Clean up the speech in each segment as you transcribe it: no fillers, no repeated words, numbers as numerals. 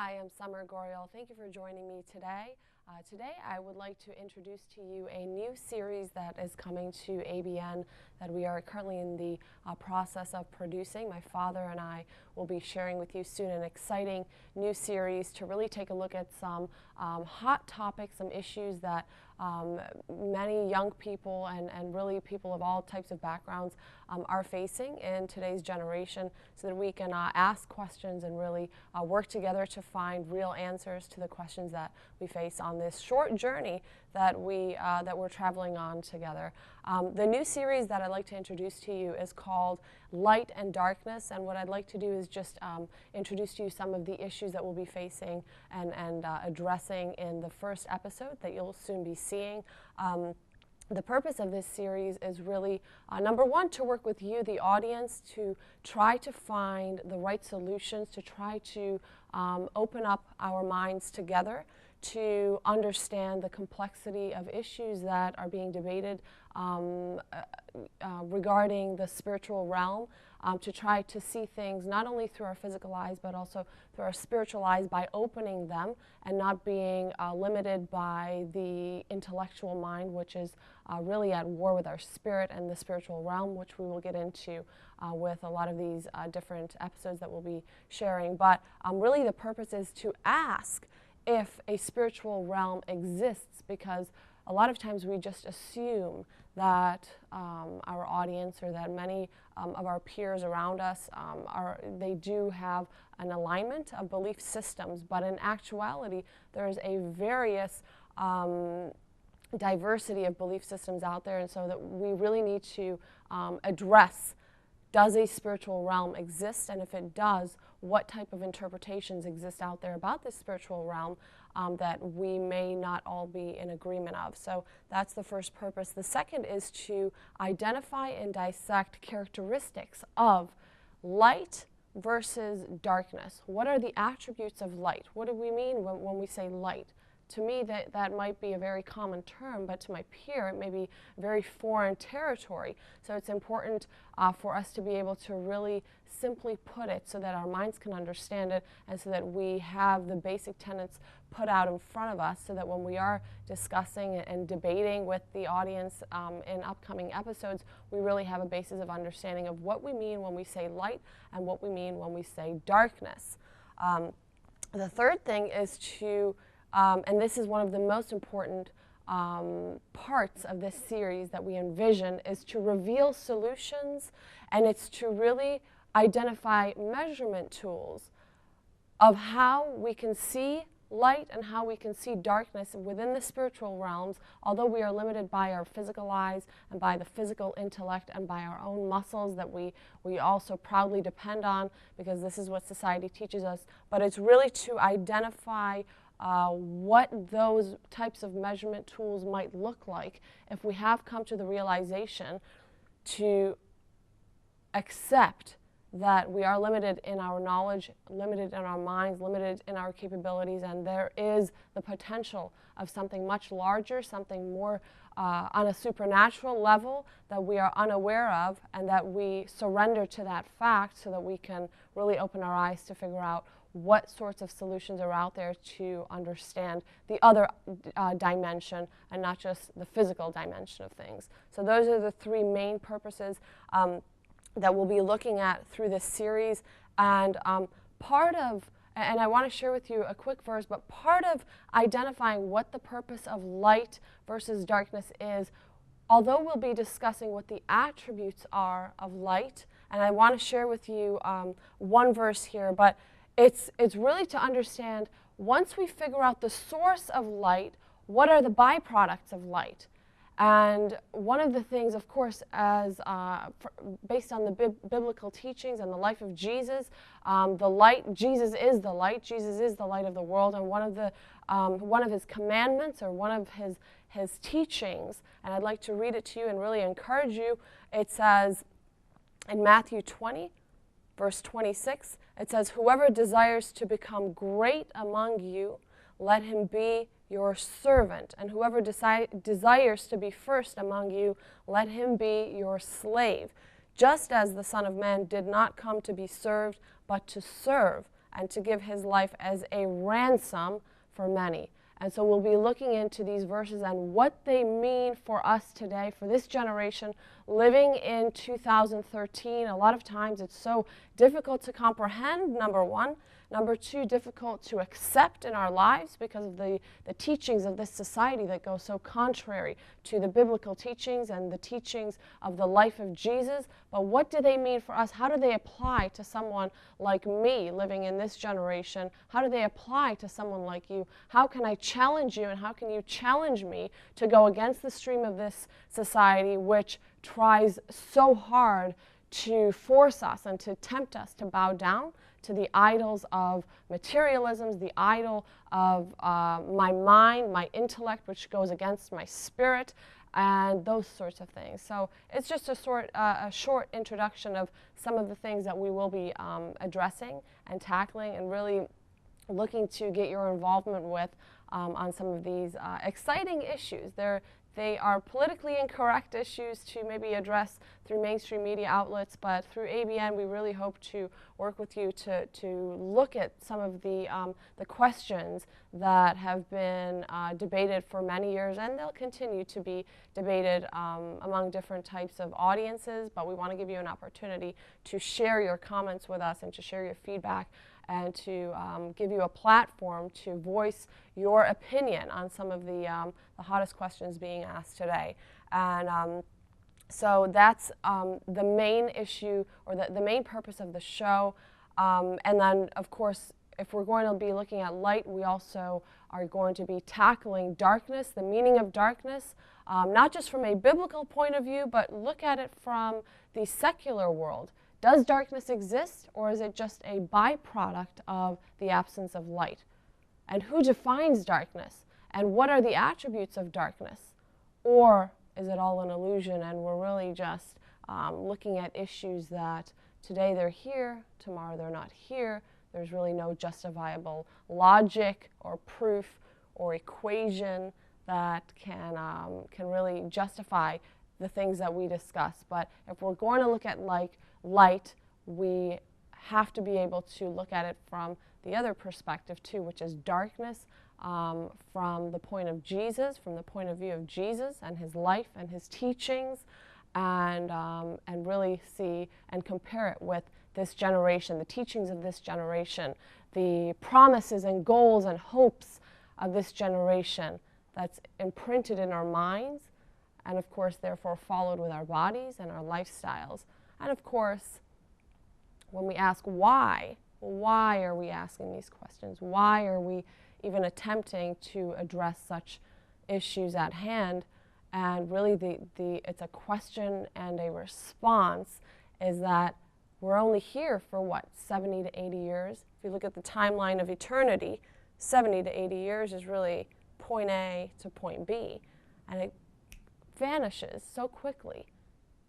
Hi, I'm Summer Goriel. Thank you for joining me today. Today I would like to introduce to you a new series that is coming to ABN that we are currently in the process of producing. My father and I will be sharing with you soon an exciting new series to really take a look at some hot topics, some issues that many young people and really people of all types of backgrounds are facing in today's generation, so that we can ask questions and really work together to find real answers to the questions that we face on this short journey that we're traveling on together. The new series that I'd like to introduce to you is called Light and Darkness, and what I'd like to do is just introduce to you some of the issues that we'll be facing and addressing in the first episode that you'll soon be seeing. The purpose of this series is really, number one, to work with you, the audience, to try to find the right solutions, to try to open up our minds together, to understand the complexity of issues that are being debated regarding the spiritual realm, to try to see things not only through our physical eyes but also through our spiritual eyes by opening them and not being limited by the intellectual mind, which is really at war with our spirit and the spiritual realm, which we will get into with a lot of these different episodes that we'll be sharing. But really the purpose is to ask if a spiritual realm exists, because a lot of times we just assume that our audience or that many of our peers around us they do have an alignment of belief systems, but in actuality there is a various diversity of belief systems out there, and so that we really need to address, does a spiritual realm exist, and if it does, what type of interpretations exist out there about this spiritual realm that we may not all be in agreement of. So that's the first purpose. The second is to identify and dissect characteristics of light versus darkness. What are the attributes of light? What do we mean when we say light? To me, that might be a very common term, but to my peer, it may be very foreign territory. So it's important for us to be able to really simply put it so that our minds can understand it, and so that we have the basic tenets put out in front of us, so that when we are discussing and debating with the audience in upcoming episodes, we really have a basis of understanding of what we mean when we say light and what we mean when we say darkness. The third thing is to and this is one of the most important parts of this series that we envision, is to reveal solutions, and it's to really identify measurement tools of how we can see light and how we can see darkness within the spiritual realms, although we are limited by our physical eyes and by the physical intellect and by our own muscles that we also proudly depend on, because this is what society teaches us. But it's really to identify what those types of measurement tools might look like if we have come to the realization to accept that we are limited in our knowledge, limited in our minds, limited in our capabilities, and there is the potential of something much larger, something more on a supernatural level that we are unaware of, and that we surrender to that fact so that we can really open our eyes to figure out what sorts of solutions are out there to understand the other dimension and not just the physical dimension of things. So those are the three main purposes that we'll be looking at through this series. And part of, and I want to share with you a quick verse, but part of identifying what the purpose of light versus darkness is, although we'll be discussing what the attributes are of light, and I want to share with you one verse here, but it's really to understand, once we figure out the source of light, what are the byproducts of light? And one of the things, of course, as based on the biblical teachings and the life of Jesus, the light, Jesus is the light. Jesus is the light of the world. And one of his commandments, or one of his teachings, and I'd like to read it to you and really encourage you. It says in Matthew 20, verse 26, it says, "Whoever desires to become great among you, let him be your servant. And whoever desires to be first among you, let him be your slave. Just as the Son of Man did not come to be served, but to serve, and to give his life as a ransom for many. And so we'll be looking into these verses and what they mean for us today, for this generation living in 2013. A lot of times it's so difficult to comprehend, number one. Number two, difficult to accept in our lives because of the teachings of this society that go so contrary to the biblical teachings and the teachings of the life of Jesus. But what do they mean for us? How do they apply to someone like me living in this generation? How do they apply to someone like you? How can I challenge you and how can you challenge me to go against the stream of this society which tries so hard to force us and to tempt us to bow down to the idols of materialisms, the idol of my mind, my intellect, which goes against my spirit, and those sorts of things. So it's just a short introduction of some of the things that we will be addressing and tackling and really looking to get your involvement with on some of these exciting issues. They are politically incorrect issues to maybe address through mainstream media outlets, but through ABN we really hope to work with you to look at some of the questions that have been debated for many years, and they'll continue to be debated among different types of audiences, but we want to give you an opportunity to share your comments with us and to share your feedback and to give you a platform to voice your opinion on some of the hottest questions being asked today. And so that's the main issue, or the main purpose of the show. And then, of course, if we're going to be looking at light, we also are going to be tackling darkness, the meaning of darkness, not just from a biblical point of view, but look at it from the secular world. Does darkness exist, or is it just a byproduct of the absence of light? And who defines darkness? And what are the attributes of darkness? Or is it all an illusion and we're really just looking at issues that today they're here, tomorrow they're not here? There's really no justifiable logic or proof or equation that can really justify the things that we discuss. But if we're going to look at light, we have to be able to look at it from the other perspective too, which is darkness, from the point of Jesus, from the point of view of Jesus and his life and his teachings, and really see and compare it with this generation, the teachings of this generation, the promises and goals and hopes of this generation that's imprinted in our minds, and of course therefore followed with our bodies and our lifestyles. And of course, when we ask why are we asking these questions? Why are we even attempting to address such issues at hand? And really it's a question and a response is that we're only here for what, 70 to 80 years? If you look at the timeline of eternity, 70 to 80 years is really point A to point B, and it vanishes so quickly.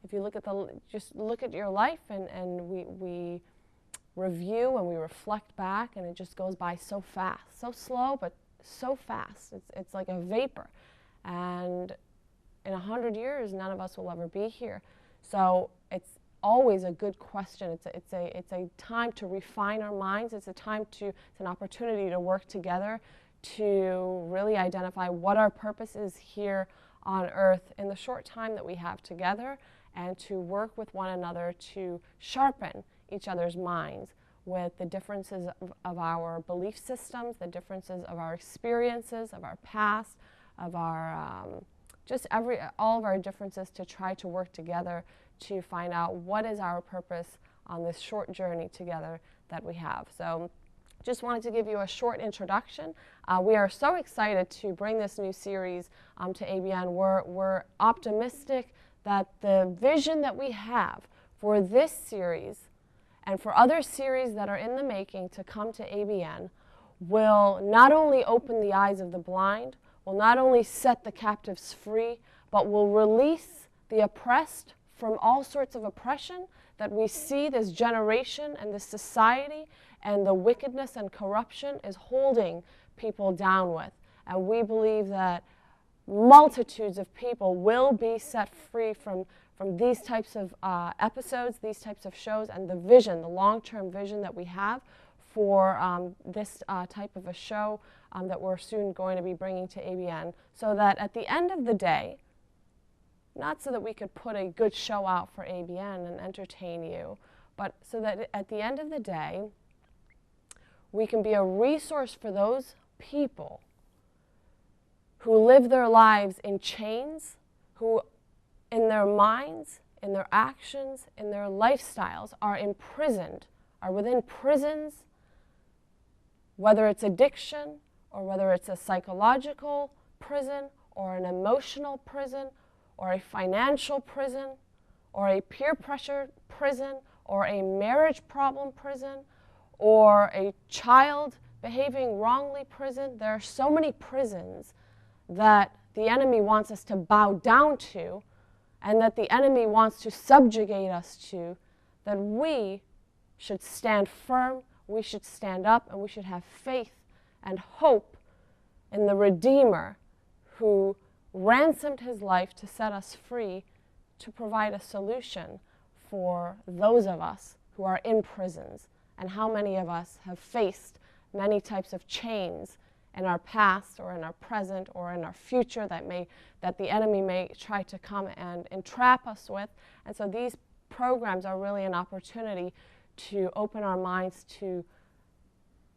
If you look at just look at your life and we review and we reflect back, and it just goes by so fast, so slow, but so fast. It's like a vapor. And in 100 years, none of us will ever be here. So it's always a good question. It's a time to refine our minds. It's an opportunity to work together to really identify what our purpose is here on earth in the short time that we have together, and to work with one another to sharpen each other's minds with the differences of our belief systems, the differences of our experiences, of our past, of our all of our differences, to try to work together to find out what is our purpose on this short journey together that we have. So just wanted to give you a short introduction. We are so excited to bring this new series to ABN. We're optimistic that the vision that we have for this series and for other series that are in the making to come to ABN will not only open the eyes of the blind, will not only set the captives free, but will release the oppressed from all sorts of oppression that we see this generation and this society and the wickedness and corruption is holding people down with. And we believe that multitudes of people will be set free from these types of episodes, these types of shows, and the vision, the long-term vision that we have for this type of a show that we're soon going to be bringing to ABN, so that at the end of the day, not so that we could put a good show out for ABN and entertain you, but so that at the end of the day, we can be a resource for those people who live their lives in chains, who in their minds, in their actions, in their lifestyles are imprisoned, are within prisons, whether it's addiction or whether it's a psychological prison or an emotional prison or a financial prison or a peer pressure prison or a marriage problem prison or a child behaving wrongly prison. There are so many prisons that the enemy wants us to bow down to and that the enemy wants to subjugate us to, that we should stand firm, we should stand up, and we should have faith and hope in the Redeemer who ransomed his life to set us free, to provide a solution for those of us who are in prisons. And how many of us have faced many types of chains in our past or in our present or in our future that the enemy may try to come and entrap us with. And so these programs are really an opportunity to open our minds to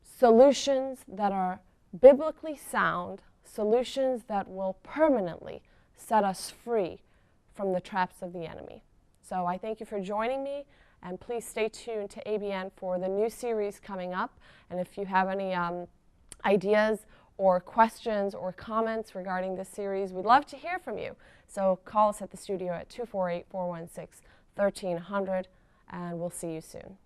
solutions that are biblically sound, solutions that will permanently set us free from the traps of the enemy. So I thank you for joining me, and please stay tuned to ABN for the new series coming up. And if you have any ideas or questions or comments regarding this series, we'd love to hear from you. So call us at the studio at 248-416-1300, and we'll see you soon.